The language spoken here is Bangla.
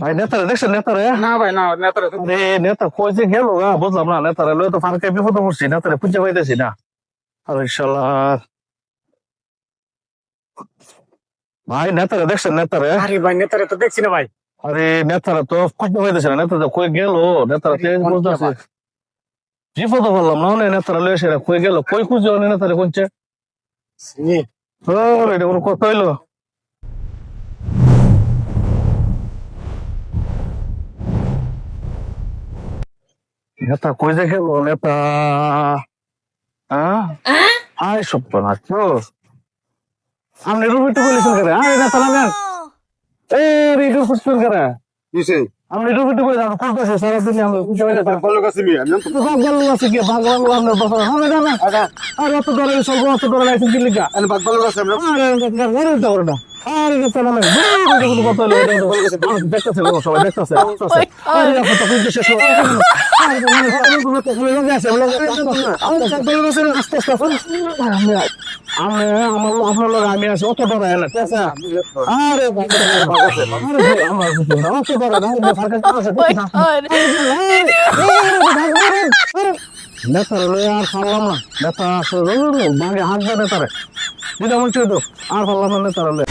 ভাই নেতারে দেখছেন নেতারে? না ভাই না নেতারা তো আরে নেতা কই যে গেল গা বুঝলাম না, নেতারে লয়ে তো ফারকে বিপদে পড়ছি, নেতারে খুঁজে পাইতেছি না। আরে শালা, ভাই নেতারে দেখছেন নেতারে? আরে ভাই নেতারা তো দেখছি না ভাই। আরে নেতারা তো খুঁজে পাইতেছি না, নেতারা কই গেল? নেতারা আরে তেজ কোন কে বলতেছে ভাই? বিপদে পড়লাম না, নেতারা লয়ে এসে কই গেল, কই খুঁজে নেতারে কোনছে? সি, ও এটা কোনো কথা হইলো? নেতা কই যে গেল নেতা? হ্যাঁ, আয় সপ্পনাশ তো আপনি রুবিটু বলেছেন করে, আরে নেতা নামেন এই রিটু খুঁজছেন করে, কিসে আপনি রুবিটু বলে যান করতেছে সারাদিন আমি খুঁজে পাইতেছি না। ভালো কাছে মিয়া নেন তো তো ভাগ ভালো আছে কি ভাগ ভালো আপনার বছর হবে জানা? আর অত ধরে সব অত ধরে লাইছেন কি লিখা? এন ভাগ ভালো কাছে আমরা আরে নেতা করে না, আরে নেতা নামেন কোনো কথা হইলো? দেখতেছে লোক সবাই দেখতেছে আরে আপনি তো খুঁজতে শেষ হলো। আস্তে আস্তে আমি আমার আপনার লোক আমি আছি অত বড় এলাকা ঠিক আছে? আরে আরে আমার অত বড় না নেতারে লই আর পারলাম না, নেতা আসলে বাঙে হাঁকবে নেতারে যেটা বলছি তো আর পারলাম না নেতারে লই।